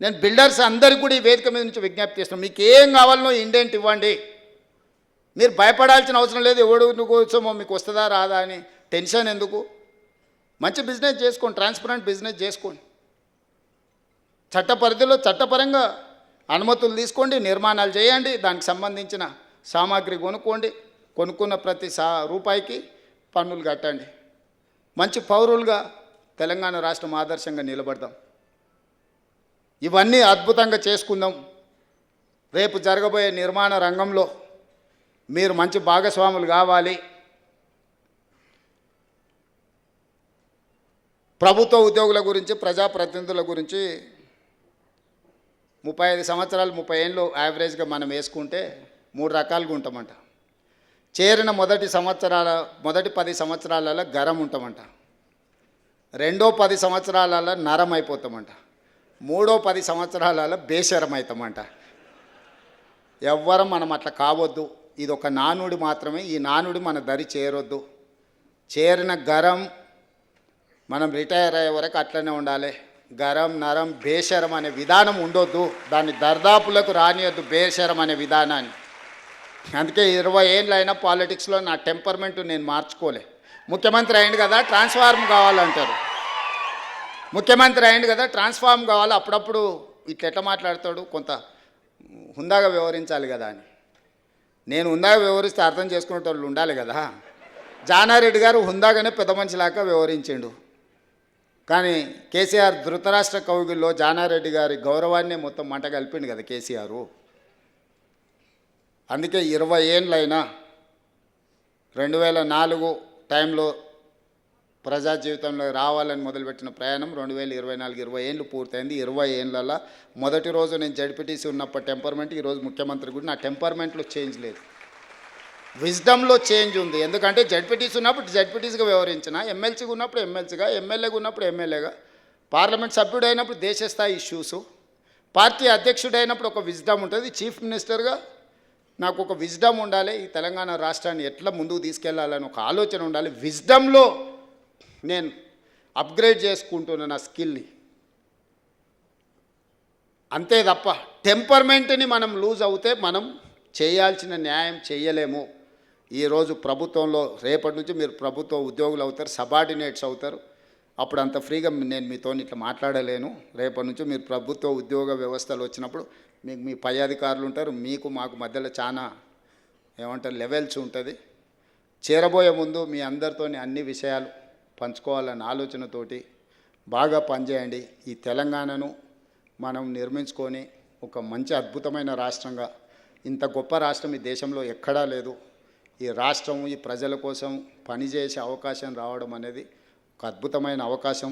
నేను బిల్డర్స్ అందరికీ కూడా ఈ వేదిక మీద నుంచి విజ్ఞప్తి చేస్తున్నాను, మీకు ఏం కావాలనో ఇండెంట్ ఇవ్వండి. మీరు భయపడాల్సిన అవసరం లేదు, ఎవడు కోసమో మీకు వస్తుందా రాదా అని టెన్షన్ ఎందుకు. మంచి బిజినెస్ చేసుకోండి, ట్రాన్స్పరెంట్ బిజినెస్ చేసుకోండి. చట్ట పరిధిలో చట్టపరంగా అనుమతులు తీసుకోండి, నిర్మాణాలు చేయండి, దానికి సంబంధించిన సామాగ్రి కొనుక్కోండి, కొనుక్కున్న ప్రతి రూపాయికి పన్నులు కట్టండి. మంచి పౌరులుగా తెలంగాణ రాష్ట్రం ఆదర్శంగా నిలబడదాం. ఇవన్నీ అద్భుతంగా చేసుకుందాం. రేపు జరగబోయే నిర్మాణ రంగంలో మీరు మంచి భాగస్వాములు కావాలి. ప్రభుత్వ ఉద్యోగుల గురించి, ప్రజాప్రతినిధుల గురించి 35 సంవత్సరాలు 30 ఏళ్ళు యావరేజ్గా మనం వేసుకుంటే 3 రకాలుగా ఉంటామంట. చేరిన మొదటి 10 సంవత్సరాలలో గరం ఉంటామంట, రెండో 10 సంవత్సరాలలో నరం అయిపోతామంట, మూడో 10 సంవత్సరాలలో బేషరం అవుతామంట. ఎవ్వరం మనం అట్లా కావద్దు. ఇది ఒక నానుడి మాత్రమే. ఈ నానుడి మన దరి చేరొద్దు. చేరిన గరం మనం రిటైర్ అయ్యే వరకు అట్లనే ఉండాలి. గరం నరం బేషరం అనే విధానం ఉండొద్దు, దాన్ని దర్దాపులకు రానియొద్దు బేషరం అనే విధానాన్ని. అందుకే 20 ఏళ్ళు అయినా పాలిటిక్స్లో నా టెంపర్మెంట్ నేను మార్చుకోలే. ముఖ్యమంత్రి అయింది కదా ట్రాన్స్ఫార్మ్ కావాలంటారు, ముఖ్యమంత్రి అయింది కదా ట్రాన్స్ఫార్మ్ కావాలి. అప్పుడప్పుడు ఇట్లా ఎట్లా మాట్లాడతాడు, కొంత హుందాగా వ్యవహరించాలి కదా అని. నేను హుందాగా వ్యవహరిస్తే అర్థం చేసుకునే వాళ్ళు ఉండాలి కదా. జానారెడ్డి గారు హుందాగానే పెద్ద మనిషిలాగా వ్యవహరించిండు, కానీ కేసీఆర్ ధృతరాష్ట్ర కౌగిల్లో జానారెడ్డి గారి గౌరవాన్నే మొత్తం మంట కలిపిండు కదా కేసీఆర్. అందుకే 20 ఏళ్ళైనా 2004 టైంలో ప్రజా జీవితంలో రావాలని మొదలుపెట్టిన ప్రయాణం 2024 20 ఏళ్ళు పూర్తయింది. 20 ఏళ్ళల్లో మొదటి రోజు నేను జడ్పీటీసీ ఉన్నప్పుడు టెంపర్మెంట్, ఈరోజు ముఖ్యమంత్రి కూడా నా టెంపర్మెంట్లో చేంజ్ లేదు, విజ్డమ్లో చేంజ్ ఉంది. ఎందుకంటే జడ్పీటీసీ ఉన్నప్పుడు జడ్పీటీసీగా వ్యవహరించిన, ఎమ్మెల్సీగా ఉన్నప్పుడు ఎమ్మెల్సీగా, ఎమ్మెల్యేగా ఉన్నప్పుడు ఎమ్మెల్యేగా, పార్లమెంట్ సభ్యుడు అయినప్పుడు దేశస్థాయి ఇష్యూసు, పార్టీ అధ్యక్షుడు అయినప్పుడు ఒక విజ్డమ్ ఉంటుంది. చీఫ్ మినిస్టర్గా నాకు ఒక విజ్డమ్ ఉండాలి. ఈ తెలంగాణ రాష్ట్రాన్ని ఎట్లా ముందుకు తీసుకెళ్లాలని ఒక ఆలోచన ఉండాలి. విజ్డమ్లో నేను అప్గ్రేడ్ చేసుకుంటున్నా నా స్కిల్ని, అంతే తప్ప టెంపర్మెంట్ని మనం లూజ్ అవుతే మనం చేయాల్సిన న్యాయం చేయలేము. ఈరోజు ప్రభుత్వంలో రేపటి నుంచి మీరు ప్రభుత్వ ఉద్యోగులు అవుతారు, సబార్డినేట్స్ అవుతారు. అప్పుడు అంత ఫ్రీగా నేను మీతో ఇట్లా మాట్లాడలేను. రేపటి నుంచి మీరు ప్రభుత్వ ఉద్యోగ వ్యవస్థలు వచ్చినప్పుడు మీకు మీ పై అధికారులు ఉంటారు, మీకు మాకు మధ్యలో చాలా ఏమంటారు లెవెల్స్ ఉంటుంది. చేరబోయే ముందు మీ అందరితో అన్ని విషయాలు పంచుకోవాలన్న ఆలోచనతోటి బాగా పనిచేయండి. ఈ తెలంగాణను మనం నిర్మించుకొని ఒక మంచి అద్భుతమైన రాష్ట్రంగా, ఇంత గొప్ప రాష్ట్రం ఈ దేశంలో ఎక్కడా లేదు. ఈ రాష్ట్రం ఈ ప్రజల కోసం పనిచేసే అవకాశం రావడం అనేది ఒక అద్భుతమైన అవకాశం.